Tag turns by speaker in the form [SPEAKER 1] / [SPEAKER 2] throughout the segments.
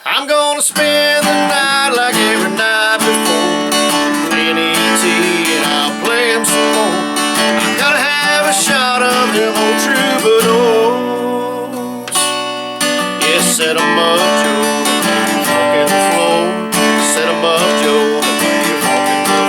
[SPEAKER 1] I'm gonna spend the night like every night before, playing ET and I'll play him some more. I gotta have a shot of them old troubadours. Yeah, set 'em up, Joe, and walk in the floor. Set 'em up, Joe, and walk in the floor.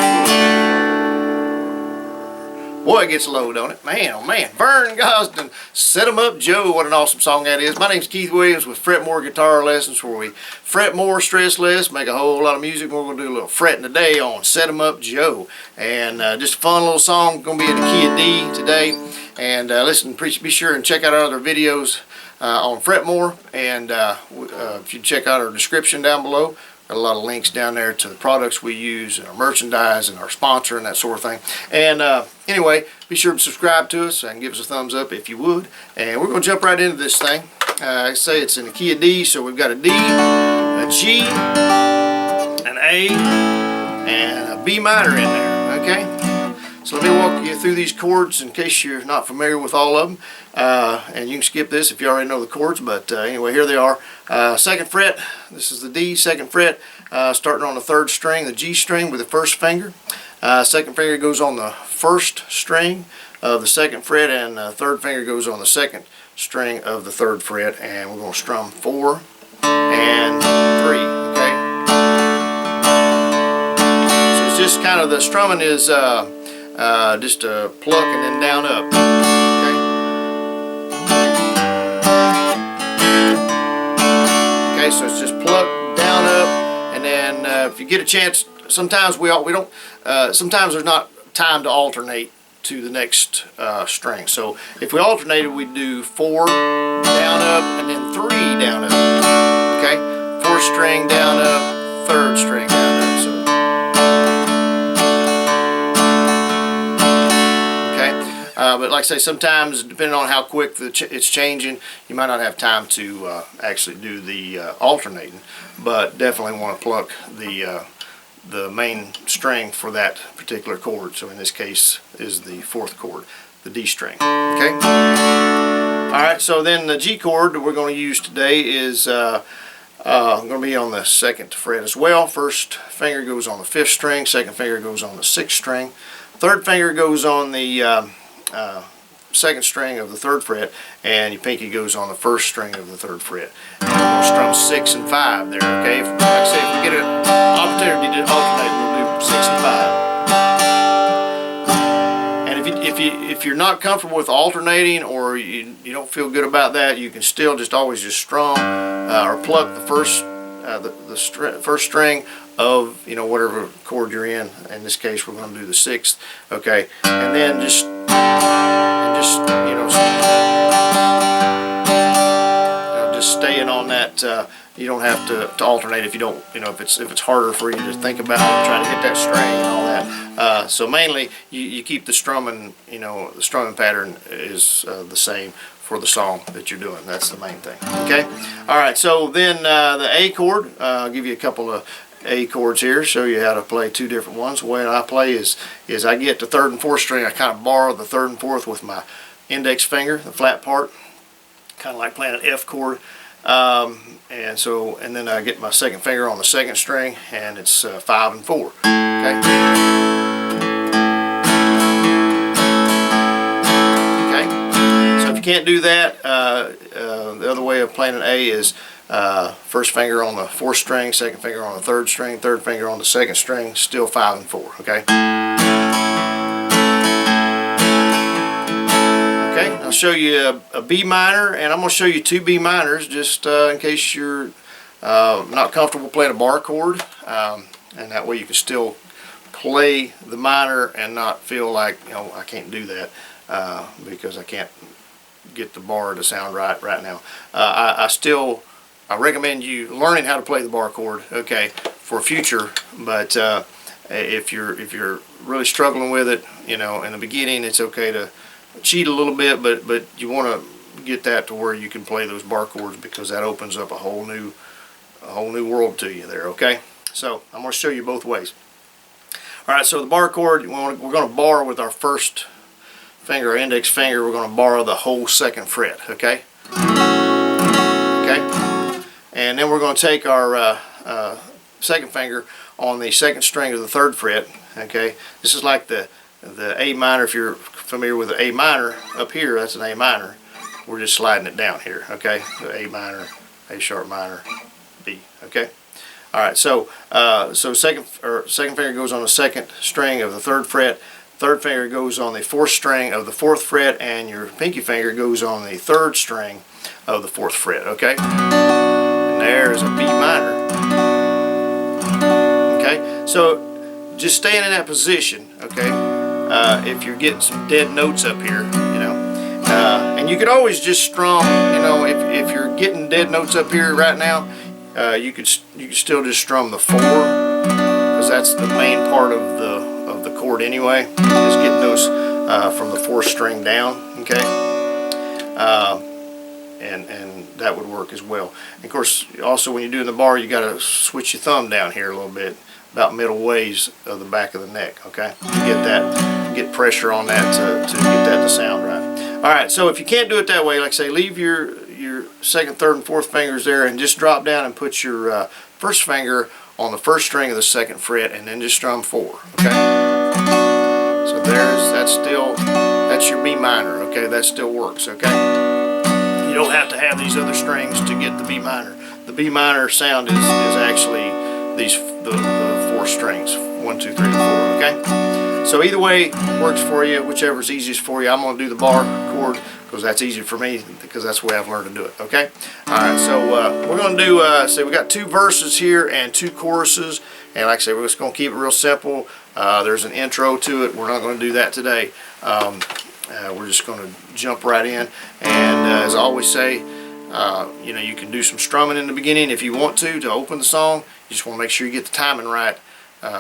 [SPEAKER 1] Boy, it gets low, don't it? Man, oh man. Vern Gosdin, Set 'em Up, Joe. What an awesome song that is. My name's Keith Williams with Fret More Guitar Lessons, where we fret more, stress less, make a whole lot of music. We're going to do a little fretting today on Set 'em Up, Joe. And just a fun little song. Going to be in the key of D today. And listen, be sure and check out our other videos on Fret More. And if you check out our description down below, got a lot of links down there to the products we use, and our merchandise, and our sponsor, and that sort of thing. And anyway, be sure to subscribe to us and give us a thumbs up if you would. And we're going to jump right into this thing. I say it's in the key of D, so we've got a D, a G, an A, and a B minor in there. Okay? So let me walk you through these chords in case you're not familiar with all of them. And you can skip this if you already know the chords, but anyway, here they are. Second fret, this is the D, second fret, starting on the third string, the G string with the first finger. Second finger goes on the first string of the second fret, and the third finger goes on the second string of the third fret, and we're going to strum 4 and 3, okay? So it's just kind of, the strumming is just a pluck and then down up, okay? Okay, so it's just pluck, down, up, and then if you get a chance, sometimes sometimes there's not time to alternate to the next string. So if we alternated, we'd do 4 down, up, and then 3 down, up. Okay, 4th string down, up, 3rd string down, up. So but like I say, sometimes depending on how quick it's changing, you might not have time to actually do the alternating, but definitely want to pluck the main string for that particular chord. So in this case is the 4th chord, the D string. Okay. All right. So then the G chord that we're going to use today is going to be on the 2nd fret as well. First finger goes on the 5th string. Second finger goes on the 6th string. Third finger goes on the 2nd string of the 3rd fret, and your pinky goes on the 1st string of the 3rd fret. And we're going to strum 6 and 5 there, okay? Like I say, if we get an opportunity to alternate, we'll do 6 and 5. And if you're not comfortable with alternating, or you don't feel good about that, you can still always strum or pluck the first first string of whatever chord you're in. In this case, we're going to do the 6th, okay? And then just staying on that. You don't have to alternate if you don't, if it's harder for you to think about trying to hit that string and all that. So mainly you keep the strumming, the strumming pattern is the same for the song that you're doing. That's the main thing. Okay. All right. So then the A chord. I'll give you a couple of A chords here, show you how to play 2 different ones. The way I play is I get the 3rd and 4th string. I kind of borrow the 3rd and 4th with my index finger, the flat part, kind of like playing an F chord. And then I get my 2nd finger on the 2nd string, and it's 5 and 4. Okay. Okay. So if you can't do that, the other way of playing an A is first finger on the 4th string, 2nd finger on the 3rd string, 3rd finger on the 2nd string, still 5 and 4. Okay. Okay, I'll show you a B minor, and I'm going to show you 2 B minors just in case you're not comfortable playing a bar chord, and that way you can still play the minor and not feel like I can't do that because I can't get the bar to sound right now. I recommend you learning how to play the bar chord, okay, for future. But if you're really struggling with it, in the beginning, it's okay to cheat a little bit, but you want to get that to where you can play those bar chords, because that opens up a whole new world to you there. Okay, so I'm going to show you both ways. All right, so the bar chord, we're going to bar with our first finger, our index finger. We're going to bar the whole 2nd fret. Okay. Okay. and then we're going to take our second finger on the second string of the 3rd fret. Okay, this is like the A minor. If you're familiar with the A minor up here, that's an A minor. We're just sliding it down here. Okay, the A minor, A sharp minor, B. Okay. All right. So second finger goes on the second string of the 3rd fret. 3rd finger goes on the 4th string of the 4th fret, and your pinky finger goes on the 3rd string of the 4th fret. Okay. And there's a B minor. Okay. So just staying in that position. Okay. If you're getting some dead notes up here, and you could always just strum. If you're getting dead notes up here right now, you could still just strum the 4, because that's the main part of the chord anyway. Just getting those from the 4th string down. Okay, and that would work as well. And of course, also when you're doing the bar, you got to switch your thumb down here a little bit, about middle ways of the back of the neck. Okay, get pressure on that to get that to sound right. All right, so if you can't do it that way, like I say, leave your 2nd, 3rd, and 4th fingers there, and just drop down and put your 1st finger on the 1st string of the 2nd fret, and then just strum 4. Okay. So that's your B minor. Okay, that still works. Okay. You don't have to have these other strings to get the B minor. The B minor sound is actually the 4 strings, 1, 2, 3, and 4. Okay. So either way works for you, whichever's easiest for you. I'm going to do the bar chord because that's easier for me, because that's the way I've learned to do it. Okay. All right. So we're going to do. So we got 2 verses here and 2 choruses, and like I say, we're just going to keep it real simple. There's an intro to it. We're not going to do that today. We're just going to jump right in. And as I always say, you can do some strumming in the beginning if you want to open the song. You just want to make sure you get the timing right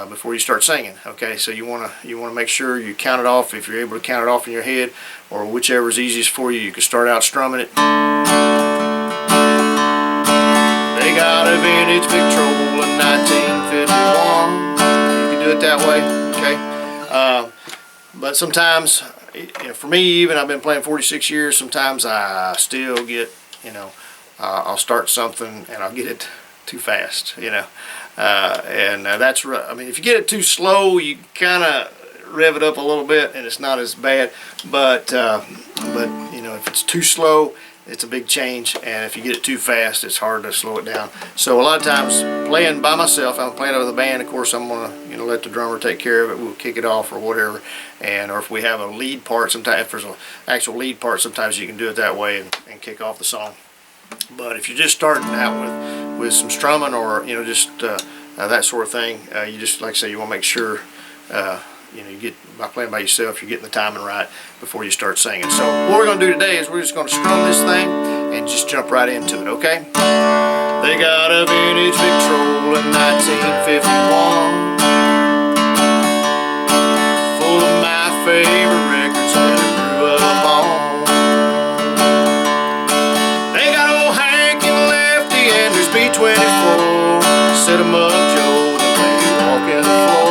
[SPEAKER 1] before you start singing. Okay, so you want to make sure you count it off. If you're able to count it off in your head, or whichever is easiest for you, you can start out strumming it. They got a vintage Victrola in 1951. You can do it that way. Okay, but sometimes, for me, even I've been playing 46 years. Sometimes I still get, I'll start something and I'll get it too fast. And that's right. I mean, if you get it too slow, you kind of rev it up a little bit, and it's not as bad. But if it's too slow, it's a big change, and if you get it too fast, it's hard to slow it down. So a lot of times, playing by myself, I'm playing with a band. Of course, I'm gonna let the drummer take care of it. We'll kick it off or whatever, or if we have a lead part, sometimes if there's an actual lead part, sometimes you can do it that way and kick off the song. But if you're just starting out with some strumming, or just that sort of thing, you just, like I say, you want to make sure you get, by playing by yourself, you're getting the timing right before you start singing. So what we're going to do today is we're just going to strum this thing and just jump right into it. Okay? They got a vintage Victrola in 1951, full of my favorite records that I grew up on. B24, set 'em up, Joe, and play Walking the Floor.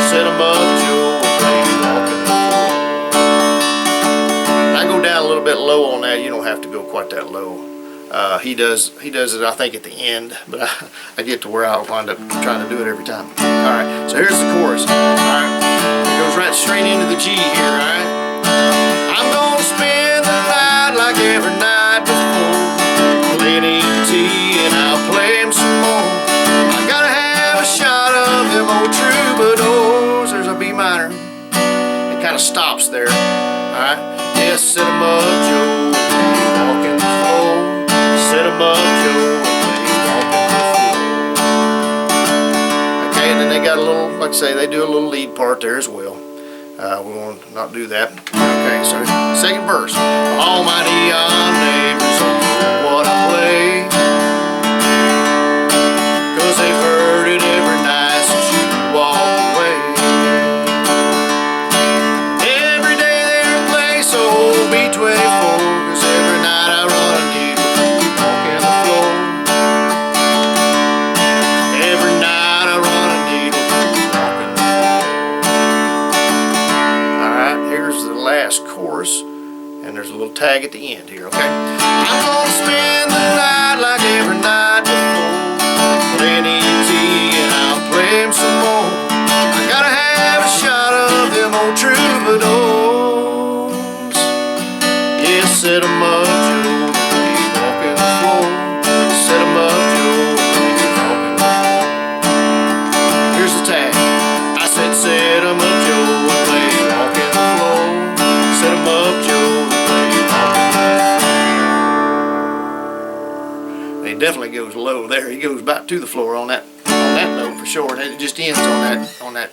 [SPEAKER 1] Set 'em up, Joe, and play Walking the Floor. I go down a little bit low on that. You don't have to go quite that low. He does it, I think, at the end, but I get to where I'll wind up trying to do it every time. All right, so here's the chorus. All right, it goes right straight into the G here. All right, I'm gonna spend the night like every night before, plenty of tea, and I'll play him some more. I gotta have a shot of them old troubadours. There's a B minor. It kind of stops there. Alright. Yes, set 'em up, Joe, and play Walking the Floor. Set 'em up, Joe, and play Walking the Floor. Okay, and then they got a little, like I say, they do a little lead part there as well. We want to not do that. Okay, so second verse. All my neon neighbors don't know what I play, 'cause they've heard it every night since you walked away. Every day they play, so hold me 24, 'cause every night I run a needle, walking the floor. Every night I run a needle, walking the floor. Alright, here's the last chorus. And there's a little tag at the end here, okay? I'm gonna spend the night like every night goes low there. He goes about to the floor on that note for sure, and it just ends on that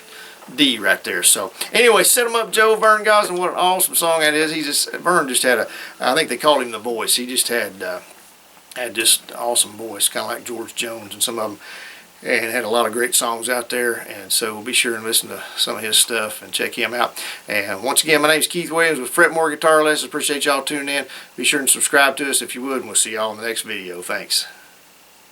[SPEAKER 1] D right there. So anyway, Set 'Em Up Joe, Vern Gosdin. What an awesome song that is. Vern just had I think they called him the voice. He just had just awesome voice, kind of like George Jones and some of them, and had a lot of great songs out there. And so be sure and listen to some of his stuff and check him out. And once again, my name's Keith Williams with Fretmore Guitar Lessons. Appreciate y'all tuning in. Be sure and subscribe to us if you would, and we'll see y'all in the next video. Thanks.